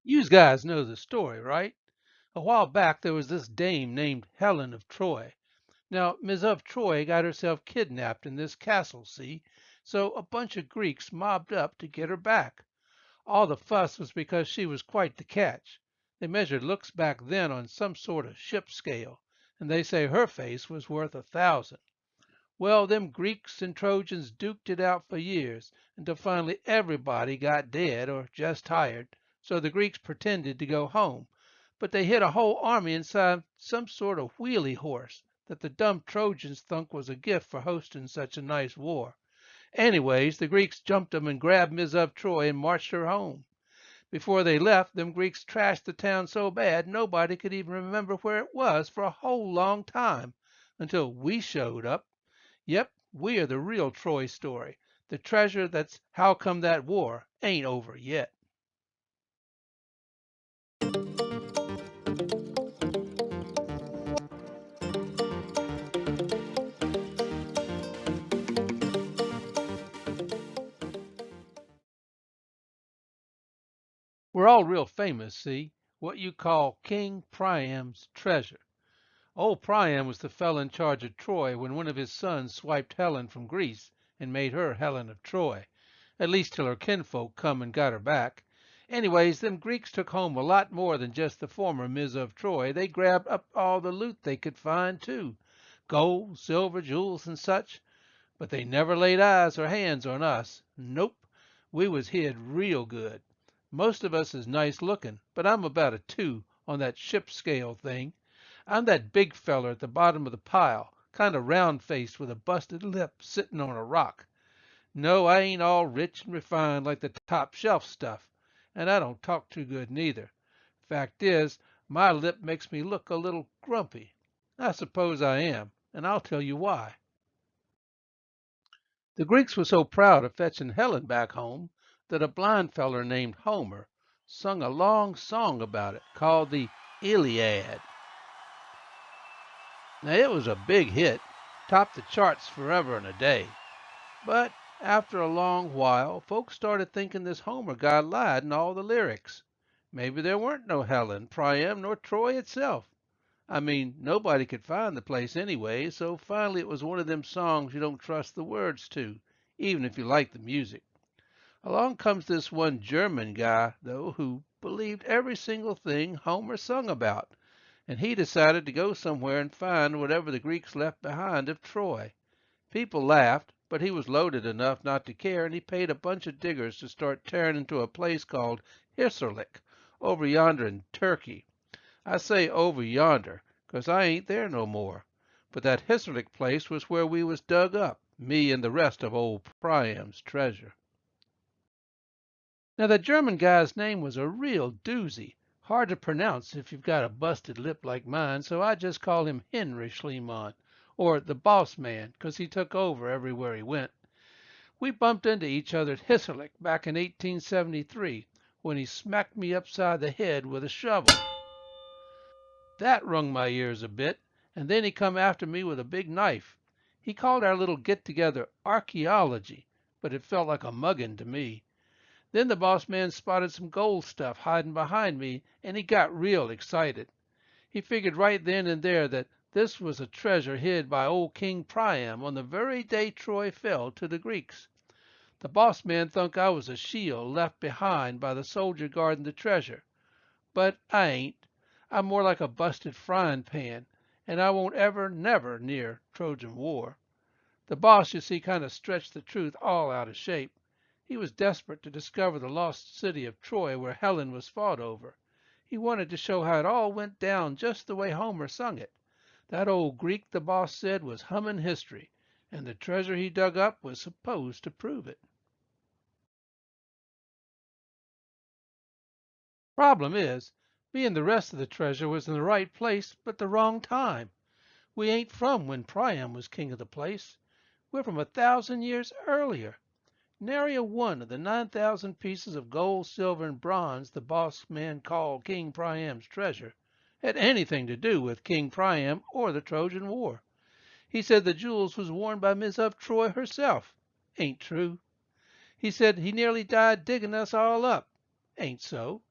You guys know the story, right? A while back there was this dame named Helen of Troy. Now, Ms. of Troy got herself kidnapped in this castle, see? So a bunch of Greeks mobbed up to get her back. All the fuss was because she was quite the catch. They measured looks back then on some sort of ship scale, and they say her face was worth 1,000. Well, them Greeks and Trojans duked it out for years, until finally everybody got dead or just tired, so the Greeks pretended to go home. But they hid a whole army inside some sort of wheelie horse that the dumb Trojans thunk was a gift for hosting such a nice war. Anyways, the Greeks jumped 'em and grabbed Ms. of Troy and marched her home. Before they left, them Greeks trashed the town so bad nobody could even remember where it was for a whole long time, until we showed up. Yep, we are the real Troy story. The treasure that's how come that war ain't over yet. We're all real famous, see? What you call King Priam's treasure. Old Priam was the fellow in charge of Troy when one of his sons swiped Helen from Greece and made her Helen of Troy. At least till her kinfolk come and got her back. Anyways, them Greeks took home a lot more than just the former Ms. of Troy. They grabbed up all the loot they could find, too. Gold, silver, jewels, and such. But they never laid eyes or hands on us. Nope. We was hid real good. Most of us is nice looking, but I'm about a 2 on that ship scale thing. I'm that big feller at the bottom of the pile, kind of round-faced with a busted lip, sitting on a rock. No, I ain't all rich and refined like the top shelf stuff, and I don't talk too good neither. Fact is, my lip makes me look a little grumpy. I suppose I am, and I'll tell you why. The Greeks were so proud of fetching Helen back home that a blind feller named Homer sung a long song about it called the Iliad. Now it was a big hit, topped the charts forever and a day. But after a long while, folks started thinking this Homer guy lied in all the lyrics. Maybe there weren't no Helen, Priam, nor Troy itself. I mean, nobody could find the place anyway, so finally it was one of them songs you don't trust the words to, even if you like the music. Along comes this one German guy, though, who believed every single thing Homer sung about, and he decided to go somewhere and find whatever the Greeks left behind of Troy. People laughed, but he was loaded enough not to care, and he paid a bunch of diggers to start tearing into a place called Hisarlik, over yonder in Turkey. I say over yonder, 'cause I ain't there no more. But that Hisarlik place was where we was dug up, me and the rest of old Priam's treasure. Now, that German guy's name was a real doozy. Hard to pronounce if you've got a busted lip like mine, so I just call him Henry Schliemann, or the boss man, 'cause he took over everywhere he went. We bumped into each other at Hisarlik back in 1873, when he smacked me upside the head with a shovel. That rung my ears a bit, and then he come after me with a big knife. He called our little get-together archaeology, but it felt like a mugging to me. Then the boss man spotted some gold stuff hiding behind me, and he got real excited. He figured right then and there that this was a treasure hid by old King Priam on the very day Troy fell to the Greeks. The boss man thunk I was a shield left behind by the soldier guarding the treasure. But I ain't. I'm more like a busted frying pan, and I won't ever, never near Trojan War. The boss, you see, kind of stretched the truth all out of shape. He was desperate to discover the lost city of Troy where Helen was fought over. He wanted to show how it all went down just the way Homer sung it. That old Greek, the boss said, was humming history, and the treasure he dug up was supposed to prove it. Problem is, me and the rest of the treasure was in the right place, but the wrong time. We ain't from when Priam was king of the place. We're from 1,000 years earlier. Nary a one of the 9,000 pieces of gold, silver, and bronze the boss man called King Priam's treasure had anything to do with King Priam or the Trojan War. He said the jewels was worn by Miss of Troy herself. Ain't true. He said he nearly died digging us all up. Ain't so.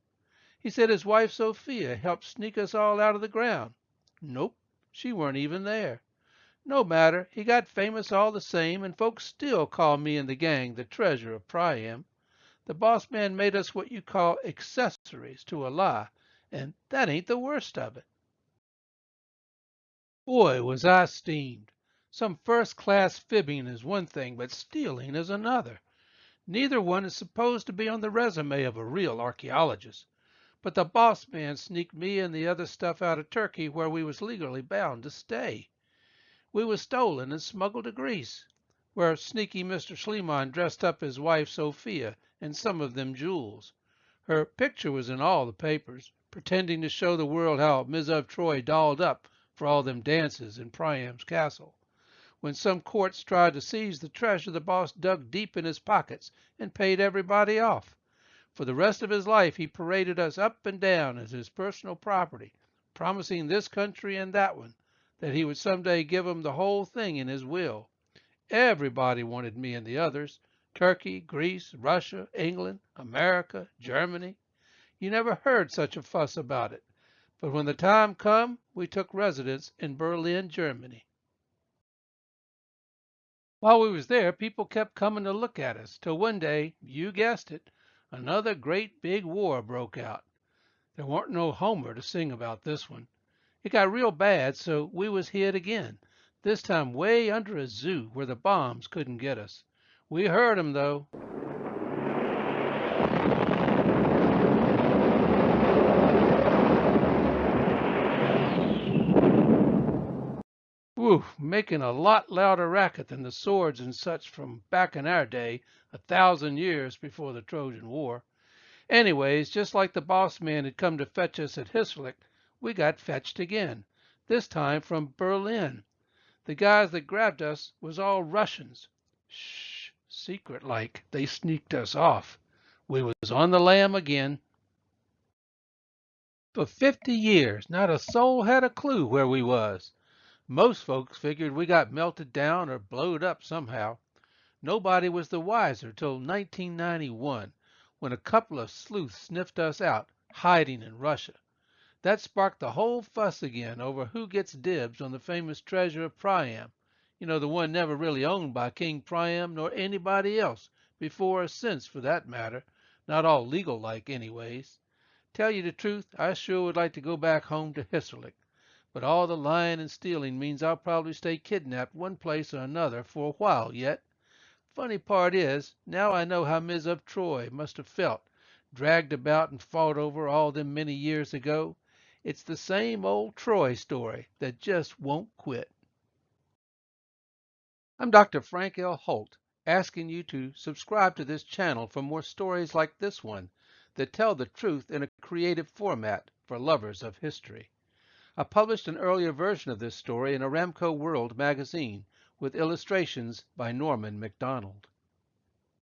He said his wife Sophia helped sneak us all out of the ground. Nope, she weren't even there. No matter, he got famous all the same, and folks still call me and the gang the Treasure of Priam. The boss man made us what you call accessories to a lie, and that ain't the worst of it. Boy, was I steamed. Some first-class fibbing is one thing, but stealing is another. Neither one is supposed to be on the resume of a real archaeologist. But the boss man sneaked me and the other stuff out of Turkey where we was legally bound to stay. We was stolen and smuggled to Greece, where sneaky Mr. Schliemann dressed up his wife Sophia and some of them jewels. Her picture was in all the papers, pretending to show the world how Ms. of Troy dolled up for all them dances in Priam's castle. When some courts tried to seize the treasure, the boss dug deep in his pockets and paid everybody off. For the rest of his life he paraded us up and down as his personal property, promising this country and that one that he would someday give 'em the whole thing in his will. Everybody wanted me and the others. Turkey, Greece, Russia, England, America, Germany. You never heard such a fuss about it. But when the time come, we took residence in Berlin, Germany. While we was there, people kept coming to look at us, till one day, you guessed it, another great big war broke out. There weren't no Homer to sing about this one. It got real bad, so we was hid again, this time way under a zoo where the bombs couldn't get us. We heard 'em though. Whew, making a lot louder racket than the swords and such from back in our day, 1,000 years before the Trojan War. Anyways, just like the boss man had come to fetch us at Hisarlik, we got fetched again, this time from Berlin. The guys that grabbed us was all Russians. Shh, secret like, they sneaked us off. We was on the lam again. For 50 years, not a soul had a clue where we was. Most folks figured we got melted down or blowed up somehow. Nobody was the wiser till 1991, when a couple of sleuths sniffed us out, hiding in Russia. That sparked the whole fuss again over who gets dibs on the famous Treasure of Priam. You know, the one never really owned by King Priam nor anybody else, before or since for that matter. Not all legal like anyways. Tell you the truth, I sure would like to go back home to Hisarlik. But all the lying and stealing means I'll probably stay kidnapped one place or another for a while yet. Funny part is, now I know how Ms. of Troy must have felt, dragged about and fought over all them many years ago. It's the same old Troy story that just won't quit. I'm Dr. Frank L. Holt, asking you to subscribe to this channel for more stories like this one that tell the truth in a creative format for lovers of history. I published an earlier version of this story in Aramco World magazine with illustrations by Norman MacDonald.